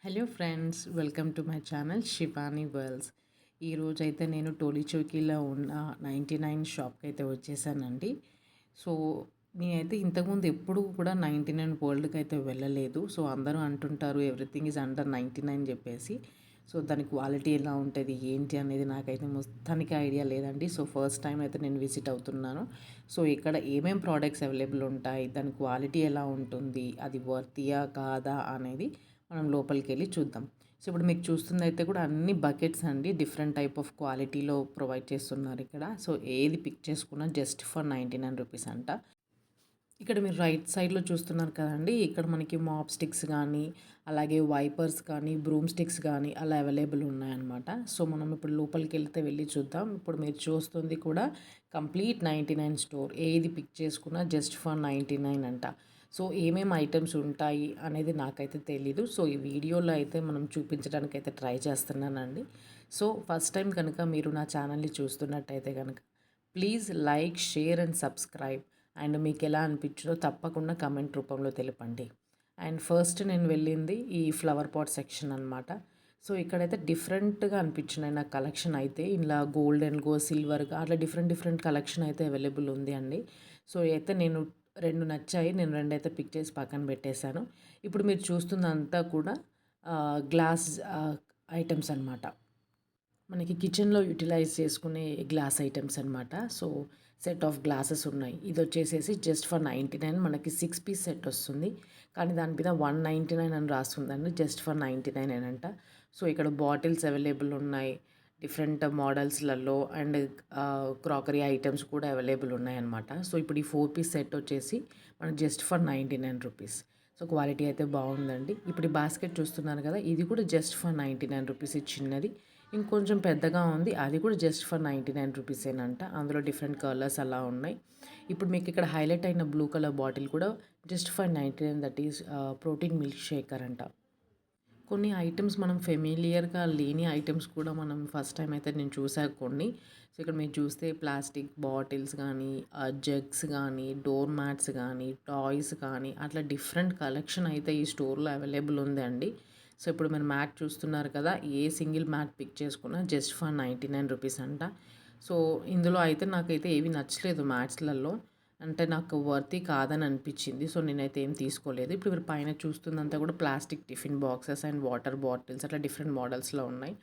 Hello friends, welcome to my channel Shivani world's. ఈరోజైతే నేను టోలీ చౌకీలో ఉన్న 99 షాప్కి అయితే వచ్చేసానండి. సో నేనైతే ఇంతకుముందు ఎప్పుడు కూడా 99 వరల్డ్కి అయితే వెళ్ళలేదు. సో అందరూ అంటుంటారు ఎవ్రీథింగ్ ఈజ్ అండర్ 99 చెప్పేసి. సో దాని క్వాలిటీ ఎలా ఉంటుంది ఏంటి అనేది నాకైతే మొత్తానికి ఐడియా లేదండి. సో ఫస్ట్ టైం అయితే నేను విజిట్ అవుతున్నాను. సో ఇక్కడ ఏమేం ప్రోడక్ట్స్ అవైలబుల్ ఉంటాయి, దాని క్వాలిటీ ఎలా ఉంటుంది, అది వర్తియా కాదా అనేది మనం లోపలికి వెళ్ళి చూద్దాం. సో ఇప్పుడు మీకు చూస్తుంది అయితే కూడా అన్ని బకెట్స్ అండి, డిఫరెంట్ టైప్ ఆఫ్ క్వాలిటీలో ప్రొవైడ్ చేస్తున్నారు ఇక్కడ. సో ఏది పిక్ చేసుకున్నా జస్ట్ ఫర్ 99 రూపీస్ అంట. ఇక్కడ మీరు రైట్ సైడ్లో చూస్తున్నారు కదండి, ఇక్కడ మనకి మాప్ స్టిక్స్ కానీ అలాగే వైపర్స్ కానీ బ్రూమ్ స్టిక్స్ కానీ అలా అవైలబుల్ ఉన్నాయన్నమాట. సో మనం ఇప్పుడు లోపలికి వెళ్ళి చూద్దాం. ఇప్పుడు మీరు చూస్తుంది కూడా కంప్లీట్ 99 స్టోర్. ఏది పిక్ చేసుకున్నా జస్ట్ ఫర్ 99 అంట. సో ఏమేమి ఐటమ్స్ ఉంటాయి అనేది నాకైతే తెలీదు. సో ఈ వీడియోలో అయితే మనం చూపించడానికి అయితే ట్రై చేస్తున్నానండి. సో ఫస్ట్ టైం కనుక మీరు నా ఛానల్ని చూస్తున్నట్టయితే కనుక please like, share and subscribe. And మీకు ఎలా అనిపించిందో తప్పకుండా కమెంట్ రూపంలో తెలపండి. అండ్ ఫస్ట్ నేను వెళ్ళింది ఈ ఫ్లవర్ పాట్ సెక్షన్ అనమాట. సో ఇక్కడైతే డిఫరెంట్గా అనిపించినాయి నాకు కలెక్షన్ అయితే. ఇలా గోల్డెన్గో, సిల్వర్గా అట్లా డిఫరెంట్ కలెక్షన్ అయితే అవైలబుల్ ఉంది అండి. సో అయితే నేను రెండు నచ్చాయి, నేను రెండైతే పిక్ చేసి పక్కన పెట్టేశాను. ఇప్పుడు మీరు చూస్తుందంతా కూడా గ్లాస్ ఐటమ్స్ అనమాట. మనకి కిచెన్లో యూటిలైజ్ చేసుకునే గ్లాస్ ఐటమ్స్ అనమాట. సో సెట్ ఆఫ్ గ్లాసెస్ ఉన్నాయి. ఇది వచ్చేసేసి జస్ట్ ఫర్ 99. మనకి 6 పీస్ సెట్ వస్తుంది, కానీ దాని మీద 199 అని రాస్తుందండి. జస్ట్ ఫర్ 99 అంట. సో ఇక్కడ బాటిల్స్ అవైలబుల్ ఉన్నాయి డిఫరెంట్ మోడల్స్లలో. అండ్ క్రాకరీ ఐటమ్స్ కూడా అవైలబుల్ ఉన్నాయన్నమాట. సో ఇప్పుడు ఈ 4 పీస్ సెట్ వచ్చేసి మనకి just for 99 rupees. So quality అయితే బాగుందండి. ఇప్పుడు ఈ బాస్కెట్ చూస్తున్నారు కదా, ఇది కూడా జస్ట్ ఫర్ 99 రూపీస్. ఇది చిన్నది, ఇంకొంచెం పెద్దగా ఉంది, అది కూడా జస్ట్ ఫర్ 99 రూపీసేనంట. అందులో డిఫరెంట్ కలర్స్ అలా ఉన్నాయి. ఇప్పుడు మీకు ఇక్కడ హైలైట్ అయిన బ్లూ కలర్ బాటిల్ కూడా just for 99, that is protein milk shaker అంట. కొన్ని ఐటమ్స్ మనం ఫెమిలియర్గా లేని ఐటమ్స్ కూడా మనం ఫస్ట్ టైం అయితే నేను చూసాను కొన్ని. సో ఇక్కడ మీరు చూస్తే ప్లాస్టిక్ బాటిల్స్ కానీ, జగ్స్ కానీ, డోర్ మ్యాట్స్ కానీ, టాయ్స్ కానీ అట్లా డిఫరెంట్ కలెక్షన్ అయితే ఈ స్టోర్లో అవైలబుల్ ఉంది అండి. సో ఇప్పుడు మీరు మ్యాట్ చూస్తున్నారు కదా, ఏ సింగిల్ మ్యాట్ పిక్ చేసుకున్నా జస్ట్ ఫర్ 99 రూపీస్ అంట. సో ఇందులో అయితే నాకైతే ఏవి నచ్చలేదు మ్యాట్స్లలో, అంటే నాకు వర్తీ కాదని అనిపించింది. సో నేనైతే ఏం తీసుకోలేదు. ఇప్పుడు మీరు పైన చూస్తుందంతా కూడా plastic tiffin boxes and water bottles అట్లా డిఫరెంట్ మోడల్స్లో ఉన్నాయి.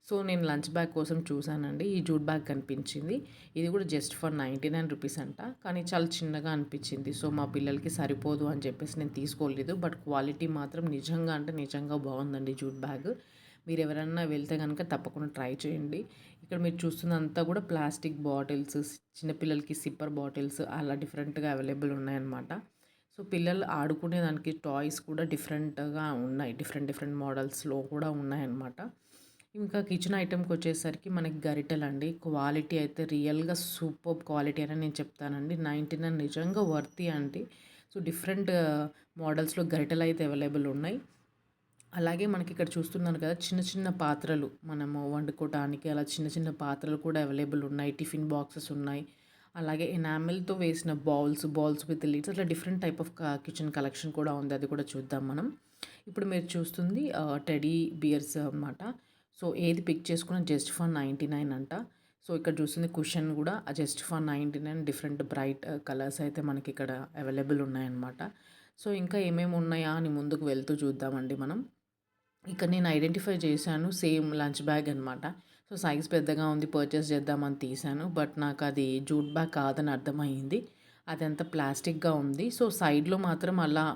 సో నేను లంచ్ బ్యాగ్ కోసం చూసానండి, ఈ జూట్ బ్యాగ్ కనిపించింది. ఇది కూడా జస్ట్ ఫర్ 99 రూపీస్ అంట, కానీ చాలా చిన్నగా అనిపించింది. సో మా పిల్లలకి సరిపోదు అని చెప్పేసి నేను తీసుకోలేదు. బట్ క్వాలిటీ మాత్రం నిజంగా అంటే నిజంగా బాగుందండి జూట్ బ్యాగ్. మీరు ఎవరైనా వెళ్తే కనుక తప్పకుండా ట్రై చేయండి. ఇక్కడ మీరు చూస్తున్నంతా కూడా ప్లాస్టిక్ బాటిల్స్, చిన్నపిల్లలకి సిప్పర్ బాటిల్స్ అలా డిఫరెంట్గా అవైలబుల్ ఉన్నాయన్నమాట. సో పిల్లలు ఆడుకునేదానికి టాయ్స్ కూడా డిఫరెంట్గా ఉన్నాయి, డిఫరెంట్ మోడల్స్లో కూడా ఉన్నాయన్నమాట. ఇంకా కిచెన్ ఐటెంకి వచ్చేసరికి మనకి గరిటెలు అండి. క్వాలిటీ అయితే రియల్గా సూపర్ క్వాలిటీ అని నేను చెప్తానండి. 99 నిజంగా వర్తీ అండి. సో డిఫరెంట్ మోడల్స్లో గరిటెలు అయితే అవైలబుల్ ఉన్నాయి. అలాగే మనకి ఇక్కడ చూస్తున్నాను కదా, చిన్న పాత్రలు మనము వండుకోవటానికి అలా చిన్న పాత్రలు కూడా అవైలబుల్ ఉన్నాయి. టిఫిన్ బాక్సెస్ ఉన్నాయి. అలాగే ఎనామిల్తో వేసిన బౌల్స్ విత్ లిడ్స్ అట్లా different type of kitchen collection కూడా ఉంది. అది కూడా చూద్దాం మనం. ఇప్పుడు మీరు చూస్తుంది టెడీ బియర్స్ అనమాట. సో ఏది పిక్ చేసుకున్నా జస్ట్ ఫర్ 99 అంట. సో ఇక్కడ చూస్తుంది కుషన్ కూడా just for 99. Different bright colours అయితే మనకి ఇక్కడ అవైలబుల్ ఉన్నాయన్నమాట. సో ఇంకా ఏమేమి ఉన్నాయా అని ముందుకు వెళ్తూ చూద్దామండి మనం. ఇక్కడ నేను ఐడెంటిఫై చేశాను సేమ్ లంచ్ బ్యాగ్ అనమాట. సో సైజ్ పెద్దగా ఉంది, పర్చేస్ చేద్దామని తీశాను. బట్ నాకు అది జూట్ బ్యాగ్ కాదని అర్థమైంది. అదంతా ప్లాస్టిక్గా ఉంది. సో సైడ్లో మాత్రం అలా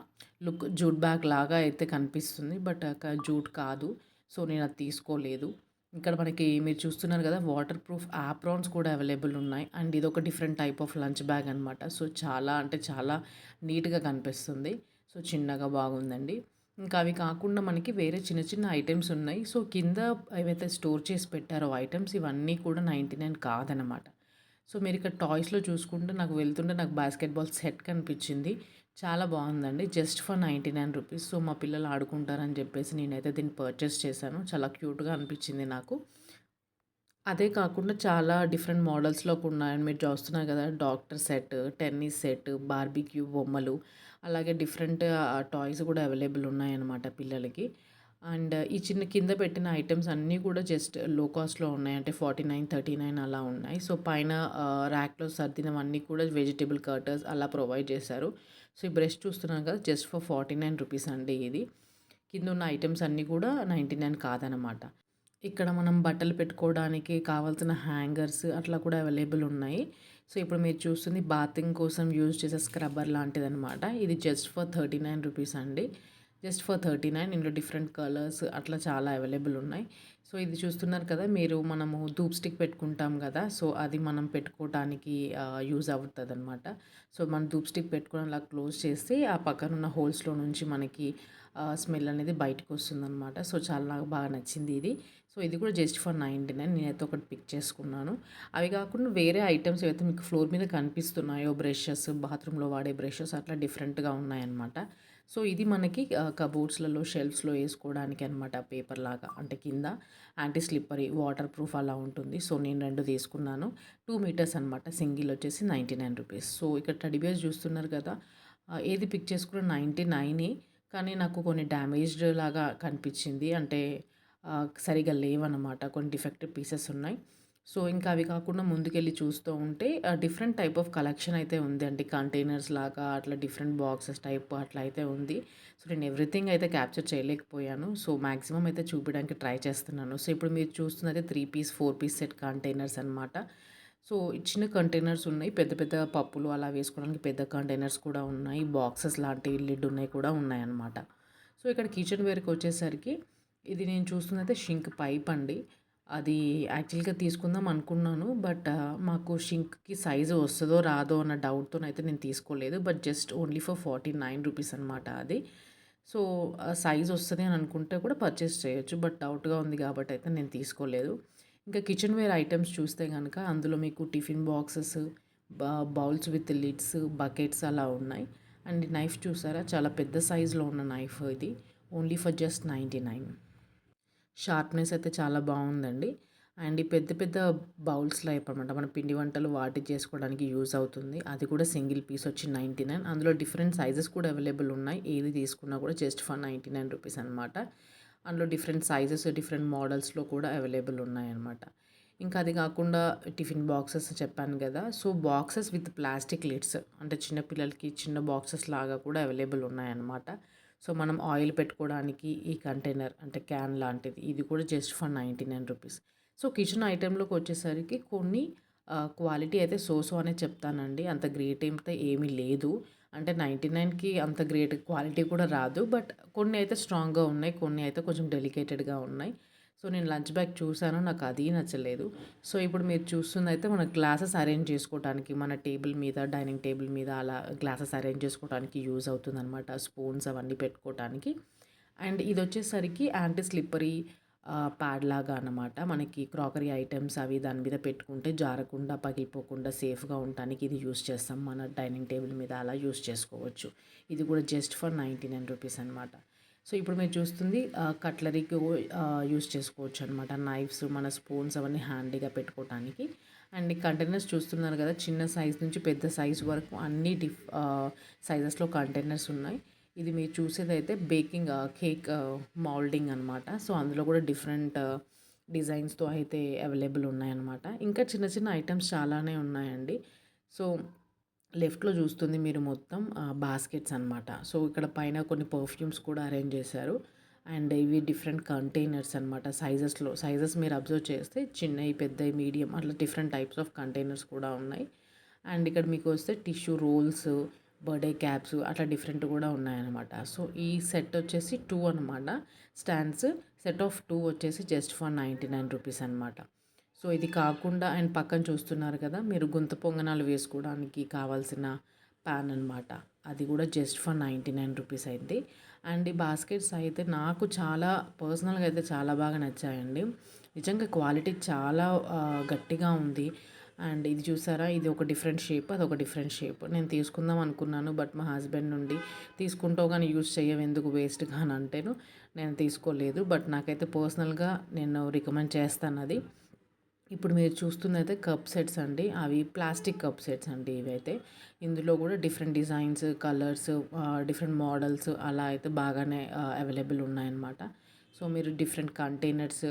లుక్ జూట్ బ్యాగ్ లాగా అయితే కనిపిస్తుంది, బట్ జూట్ కాదు. సో నేను అది తీసుకోలేదు. ఇక్కడ మనకి మీరు చూస్తున్నారు కదా, వాటర్ ప్రూఫ్ యాప్రాన్స్ కూడా అవైలబుల్ ఉన్నాయి. అండ్ ఇది ఒక different type of lunch bag అనమాట. సో చాలా అంటే చాలా నీట్గా కనిపిస్తుంది. సో చిన్నగా బాగుందండి. ఇంకా అవి కాకుండా మనకి వేరే చిన్న ఐటమ్స్ ఉన్నాయి. సో కింద ఏవైతే స్టోర్ చేసి పెట్టారో ఐటమ్స్ ఇవన్నీ కూడా 99 కాదనమాట. సో మీరు ఇక్కడ టాయ్స్లో చూసుకుంటే నాకు వెళ్తుంటే నాకు బాస్కెట్బాల్ సెట్ కనిపించింది. చాలా బాగుందండి, జస్ట్ ఫర్ 99 రూపీస్. సో మా పిల్లలు ఆడుకుంటారని చెప్పేసి నేనైతే దీన్ని పర్చేస్ చేశాను. చాలా క్యూట్గా అనిపించింది నాకు. అదే కాకుండా చాలా డిఫరెంట్ మోడల్స్‌లో ఉన్నాయండి. మీరు చూస్తున్నారు కదా, doctor set, tennis set, barbecue బొమ్మలు, అలాగే డిఫరెంట్ టాయ్స్ కూడా అవైలబుల్ ఉన్నాయన్నమాట పిల్లలకి. అండ్ ఈ చిన్న కింద పెట్టిన ఐటెమ్స్ అన్నీ కూడా జస్ట్ లో కాస్ట్‌లో ఉన్నాయి. అంటే 49, 39 అలా ఉన్నాయి. సో, పైన ర్యాక్‌లో సర్దినవన్నీ కూడా వెజిటబుల్ కర్టర్స్ అలా ప్రొవైడ్ చేశారు. సో, ఈ బ్రష్ చూస్తున్నాను కదా! జస్ట్ ఫర్ 49 రూపీస్ అండి ఇది. కిందున్న ఐటెమ్స్ అన్నీ కూడా 99 కాదనమాట. ఇక్కడ మనం బట్టలు పెట్టుకోవడానికి కావాల్సిన హ్యాంగర్స్ అట్లా కూడా అవైలబుల్ ఉన్నాయి. సో, ఇప్పుడు మీరు చూస్తుంది బాతింగ్ కోసం యూజ్ చేసే స్క్రబ్బర్ లాంటిదనమాట. ఇది జస్ట్ ఫర్ 39 రూపీస్ అండి. జస్ట్ ఫర్ 39 ఇందులో డిఫరెంట్ కలర్స్ అట్లా చాలా అవైలబుల్ ఉన్నాయి. సో, ఇది చూస్తున్నారు కదా మీరు మనము ధూప్ స్టిక్ పెట్టుకుంటాం కదా! సో, అది మనం పెట్టుకోవటానికి యూజ్ అవుతదనమాట. సో, మనం ధూప్ స్టిక్ పెట్టుకొని అలా క్లోజ్ చేస్తే ఆ పక్కనున్న హోల్స్‌లో నుంచి మనకి స్మెల్ అనేది బయటకొస్తుందనమాట. సో, చాలా నాకు బాగా నచ్చింది ఇది. సో, ఇది కూడా జస్ట్ ఫర్ 99 నేనైతే ఒకటి పిక్ చేసుకున్నాను. అవి కాకుండా వేరే ఐటెమ్స్ ఏవైతే మీకు ఫ్లోర్ మీద కనిపిస్తున్నాయో బ్రషెస్, బాత్రూమ్‌లో వాడే బ్రషెస్ అట్లా డిఫరెంట్‌గా ఉన్నాయన్నమాట. సో, ఇది మనకి కబోర్డ్స్‌లలో, షెల్ఫ్స్‌లో ఏసుకోవడానికి అనమాట పేపర్‌లాగా. అంటే కింద యాంటీ స్లిప్పరీ, వాటర్ ప్రూఫ్ అలా ఉంటుంది. సో, నేను 2 తీసుకున్నాను. 2 మీటర్స్ అనమాట. సింగిల్ వచ్చేసి 99 రూపీస్. సో, ఇక్కడ టెడ్డీ బేర్స్ చూస్తున్నారు కదా! ఏది పిక్ చేసుకున్న 99 కానీ నాకు కొన్ని డ్యామేజ్డ్ లాగా కనిపించింది. అంటే సరిగ్గా లేవన్నమాట. కొన్ని డిఫెక్టివ్ పీసెస్ ఉన్నాయి. సో, ఇంకా అవి కాకుండా ముందుకెళ్ళి చూస్తూ ఉంటే డిఫరెంట్ టైప్ ఆఫ్ కలెక్షన్ అయితే ఉంది అండి. కంటైనర్స్ లాగా అట్లా డిఫరెంట్ బాక్సెస్ టైప్ అట్లా అయితే ఉంది. సో, నేను ఎవ్రీథింగ్ అయితే క్యాప్చర్ చేయలేకపోయాను. సో, మాక్సిమం అయితే చూపించడానికి ట్రై చేస్తున్నాను. సో, ఇప్పుడు మీరు చూస్తున్నది 3 పీస్, 4 పీస్ సెట్ కంటైనర్స్ అనమాట. సో, చిన్న కంటైనర్స్ ఉన్నాయి. పెద్ద పెద్ద పప్పులు అలా వేసుకోవడానికి పెద్ద కంటైనర్స్ కూడా ఉన్నాయి. బాక్సెస్ లాంటి లిడ్ ఉన్నాయి కూడా ఉన్నాయన్నమాట. సో, ఇక్కడ కిచెన్ వేర్‌కి వచ్చేసరికి ఇది నేను చూస్తున్నదైతే షింక్ పైప్ అండి. అది యాక్చువల్‌గా తీసుకుందాం అనుకున్నాను. బట్ మాకు షింక్‌కి సైజు వస్తదో రాదో అన్న డౌట్‌తోనైతే నేను తీసుకోలేదు. But just only for 49 rupees అనమాట అది. సో, సైజ్ వస్తది అని అనుకుంటే కూడా పర్చేస్ చేయొచ్చు. బట్ డౌట్‌గా ఉంది కాబట్టి అయితే నేను తీసుకోలేదు. ఇంకా కిచెన్ వేర్ ఐటెమ్స్ చూస్తే గనక అందులో మీకు tiffin boxes, bowls with lids, buckets అలా ఉన్నాయి. అండ్ నైఫ్ చూసారా చాలా పెద్ద సైజులో ఉన్న నైఫ్ ఇది. Only for just 99. షార్ప్‌నెస్ అయితే చాలా బావుందండి. అండ్ ఈ పెద్ద పెద్ద బౌల్స్ టైప్ అనమాట. మన పిండి వంటలు వాటి చేసుకోవడానికి యూజ్ అవుతుంది. అది కూడా సింగిల్ పీస్ వచ్చి 99. అందులో డిఫరెంట్ సైజెస్ కూడా అవైలబుల్ ఉన్నాయి. ఏది తీసుకున్నా కూడా జస్ట్ ఫర్ 99 రూపీస్ అనమాట. అందులో డిఫరెంట్ సైజెస్, డిఫరెంట్ మోడల్స్‌లో కూడా అవైలబుల్ ఉన్నాయన్నమాట. ఇంకా అది కాకుండా టిఫిన్ బాక్సెస్ చెప్పాను కదా! So, boxes with plastic lids అంటే చిన్న పిల్లలకి చిన్న బాక్సెస్ లాగా కూడా అవైలబుల్ ఉన్నాయన్నమాట. సో, మనం ఆయిల్ పెట్టుకోవడానికి ఈ కంటైనర్ అంటే క్యాన్ లాంటిది. ఇది కూడా just for 99 rupees. So, kitchen ఐటెంలోకి వచ్చేసరికి కొన్ని క్వాలిటీ అయితే సో సో అనే చెప్తానండి. అంత గ్రేట్ అయితే ఏమీ లేదు. అంటే 99కి అంత గ్రేట్ క్వాలిటీ కూడా రాదు. బట్ కొన్ని అయితే స్ట్రాంగ్‌గా ఉన్నాయి. కొన్ని అయితే కొంచెం డెలికేటెడ్‌గా ఉన్నాయి. సో, నేను లంచ్ బ్యాగ్ చూసాను. నాకు అది నచ్చలేదు. సో, ఇప్పుడు మీరు చూస్తుందయితే మన గ్లాసెస్ అరేంజ్ చేసుకోవటానికి మన టేబుల్ మీద, డైనింగ్ టేబుల్ మీద అలా గ్లాసెస్ అరేంజ్ చేసుకోవటానికి యూజ్ అవుతుందనమాట. స్పూన్స్ అవన్నీ పెట్టుకోవటానికి. అండ్ ఇదొచ్చేసరికి యాంటీ స్లిప్పరీ ప్యాడ్ లాగా అనమాట. మనకి క్రాకరీ ఐటెమ్స్ అవి దాని మీద పెట్టుకుంటే జారకుండా, పగిలిపోకుండా సేఫ్‌గా ఉండటానికి ఇది యూజ్ చేస్తాం. మన డైనింగ్ టేబుల్ మీద అలా యూజ్ చేసుకోవచ్చు. ఇది కూడా జస్ట్ ఫర్ 99 రూపీస్ అనమాట. సో, ఇప్పుడు మీరు చూస్తుంది కట్లరీకి యూజ్ చేసుకోవచ్చు అనమాట. నైఫ్స్, మన స్పూన్స్ అవన్నీ హ్యాండీగా పెట్టుకోవటానికి. అండ్ ఈ కంటైనర్స్ చూస్తున్నారు కదా! చిన్న సైజ్ నుంచి పెద్ద సైజ్ వరకు అన్ని సైజెస్‌లో కంటైనర్స్ ఉన్నాయి. ఇది మీరు చూసేదైతే బేకింగ్ కేక్ మౌల్డింగ్ అనమాట. సో, అందులో కూడా డిఫరెంట్ డిజైన్స్‌తో అయితే అవైలబుల్ ఉన్నాయన్నమాట. ఇంకా చిన్న చిన్న ఐటెమ్స్ చాలానే ఉన్నాయండి. సో, లెఫ్ట్‌లో చూస్తుంది మీరు మొత్తం బాస్కెట్స్ అనమాట. సో, ఇక్కడ పైన కొన్ని పర్ఫ్యూమ్స్ కూడా అరేంజ్ చేశారు. అండ్ ఇవి డిఫరెంట్ కంటైనర్స్ అనమాట. సైజెస్ మీరు అబ్జర్వ్ చేస్తే చిన్నయి, పెద్దయి, మీడియం అట్లా డిఫరెంట్ టైప్స్ ఆఫ్ కంటైనర్స్ కూడా ఉన్నాయి. అండ్ ఇక్కడ మీకు వస్తే టిష్యూ రోల్స్, బర్త్‌డే క్యాప్స్ అట్లా డిఫరెంట్ కూడా ఉన్నాయన్నమాట. సో, ఈ సెట్ వచ్చేసి 2 అనమాట. స్టాండ్స్ సెట్ ఆఫ్ 2 వచ్చేసి జస్ట్ ఫర్ 99 రూపీస్ అనమాట. సో, ఇది కాకుండా అండ్ పక్కన చూస్తున్నారు కదా! మీరు గుంత పొంగనాలు వేసుకోవడానికి కావాల్సిన పాన్ అనమాట. అది కూడా జస్ట్ ఫర్ 99 రూపీస్ అయింది. అండ్ ఈ బాస్కెట్స్ అయితే నాకు చాలా పర్సనల్‌గా అయితే చాలా బాగా నచ్చాయండి. నిజంగా క్వాలిటీ చాలా గట్టిగా ఉంది. అండ్ ఇది చూసారా? ఇది ఒక డిఫరెంట్ షేప్, అదొక డిఫరెంట్ షేప్. నేను తీసుకుందాం అనుకున్నాను. బట్ మా హస్బెండ్ నుండి తీసుకుంటావు గానీ యూజ్ చెయ్యవు ఎందుకు వేస్ట్‌గా అని అంటేను నేను తీసుకోలేదు. బట్ నాకైతే పర్సనల్‌గా నేను రికమెండ్ చేస్తానది. ఇప్పుడు మీరు చూస్తుందైతే కప్ సెట్స్ అండి. అవి ప్లాస్టిక్ కప్ సెట్స్ అండి ఇవైతే. ఇందులో కూడా different designs, colours, different models అలా అయితే బాగానే అవైలబుల్ ఉన్నాయన్నమాట. సో మీరు డిఫరెంట్ కంటైనర్స్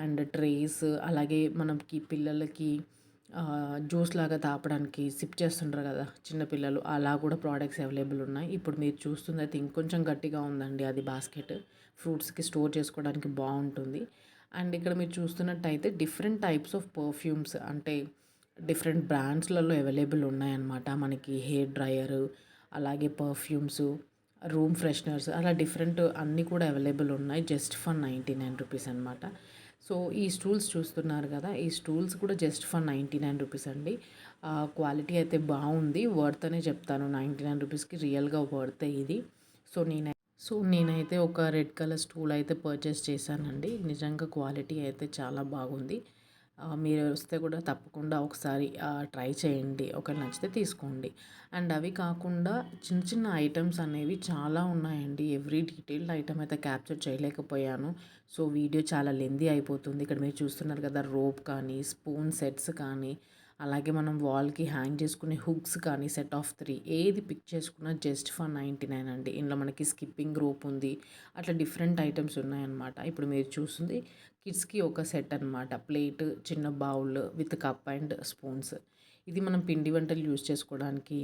అండ్ ట్రేస్, అలాగే మనకి పిల్లలకి జ్యూస్ లాగా తాపడానికి సిప్ చేస్తుంటారు కదా చిన్నపిల్లలు, అలా కూడా ప్రోడక్ట్స్ అవైలబుల్ ఉన్నాయి. ఇప్పుడు మీరు చూస్తుందైతే ఇంకొంచెం గట్టిగా ఉందండి అది బాస్కెట్. ఫ్రూట్స్కి స్టోర్ చేసుకోవడానికి బాగుంటుంది. అండ్ ఇక్కడ మీరు చూస్తున్నట్టయితే డిఫరెంట్ టైప్స్ ఆఫ్ పర్ఫ్యూమ్స్, అంటే డిఫరెంట్ బ్రాండ్స్లలో అవైలబుల్ ఉన్నాయన్నమాట. మనకి హెయిర్ డ్రయరు, అలాగే పర్ఫ్యూమ్స్, రూమ్ ఫ్రెషనర్స్, అలా డిఫరెంట్ అన్నీ కూడా అవైలబుల్ ఉన్నాయి. జస్ట్ ఫర్ 99 రూపీస్ అనమాట. సో ఈ స్టూల్స్ చూస్తున్నారు కదా, ఈ స్టూల్స్ కూడా జస్ట్ ఫర్ 99 రూపీస్ అండి. క్వాలిటీ అయితే బాగుంది, వర్త్ అనే చెప్తాను. 99 రూపీస్కి రియల్గా వర్తే ఇది. సో నేనైతే ఒక రెడ్ కలర్ స్టూల్ అయితే పర్చేస్ చేశానండి. నిజంగా క్వాలిటీ అయితే చాలా బాగుంది. మీరు వస్తే కూడా తప్పకుండా ఒకసారి ట్రై చేయండి. ఒకవేళ నచ్చితే తీసుకోండి. అండ్ అవి కాకుండా చిన్న చిన్న ఐటమ్స్ అనేవి చాలా ఉన్నాయండి. ఎవ్రీ డీటెయిల్డ్ ఐటమ్ అయితే క్యాప్చర్ చేయలేకపోయాను. సో వీడియో చాలా లెంతీ అయిపోతుంది. ఇక్కడ మీరు చూస్తున్నారు కదా, రోప్ కానీ, స్పూన్ సెట్స్ కానీ, అలాగే మనం వాల్కి హ్యాంగ్ చేసుకునే హుక్స్ కానీ, సెట్ ఆఫ్ 3 ఏది పిక్ చేసుకున్నా జస్ట్ ఫర్ 99 అండి. ఇందులో మనకి స్కిప్పింగ్ రోప్ ఉంది, అట్లా డిఫరెంట్ ఐటమ్స్ ఉన్నాయన్నమాట. ఇప్పుడు మీరు చూస్తుంది కిడ్స్కి ఒక సెట్ అనమాట. ప్లేట్, చిన్న bowl with cup and spoons. ఇది మనం పిండి వంటలు యూజ్ చేసుకోవడానికి,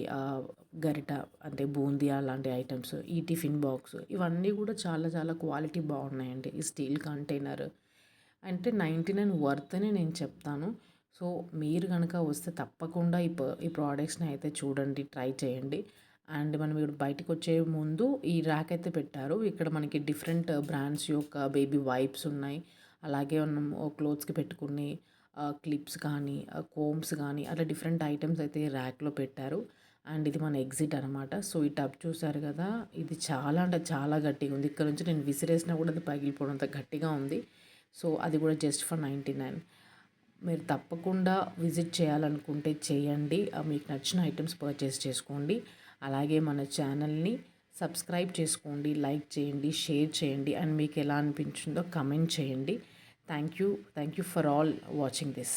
గరిట అంటే బూందీ అలాంటి ఐటమ్స్, ఈ టిఫిన్ బాక్స్, ఇవన్నీ కూడా చాలా చాలా క్వాలిటీ బాగున్నాయండి. ఈ స్టీల్ కంటైనర్ అంటే 99 వర్త్ అని నేను చెప్తాను. సో మీరు కనుక వస్తే తప్పకుండా ఈ ప్రోడక్ట్స్ని అయితే చూడండి, ట్రై చేయండి. అండ్ మనం ఇప్పుడు బయటకు వచ్చే ముందు ఈ ర్యాక్ అయితే పెట్టారు. ఇక్కడ మనకి డిఫరెంట్ బ్రాండ్స్ యొక్క బేబీ వైప్స్ ఉన్నాయి. అలాగే మనం క్లోత్స్కి పెట్టుకునే క్లిప్స్ కానీ, కోమ్స్ కానీ, అట్లా డిఫరెంట్ ఐటమ్స్ అయితే ర్యాక్లో పెట్టారు. అండ్ ఇది మన ఎగ్జిట్ అనమాట. సో ఈ టబ్ చూసారు కదా, ఇది చాలా అంటే చాలా గట్టిగా ఉంది. ఇక్కడ నుంచి నేను విసిరేసినా కూడా అది పగిలిపోవడంత గట్టిగా ఉంది. సో అది కూడా జస్ట్ ఫర్ 99. మీరు తప్పకుండా విజిట్ చేయాలనుకుంటే చేయండి. మీకు నచ్చిన ఐటమ్స్ పర్చేస్ చేసుకోండి. అలాగే మన ఛానల్ని సబ్స్క్రైబ్ చేసుకోండి, లైక్ చేయండి, షేర్ చేయండి. అండ్ మీకు ఎలా అనిపించిందో కమెంట్ చేయండి. Thank you for all watching this.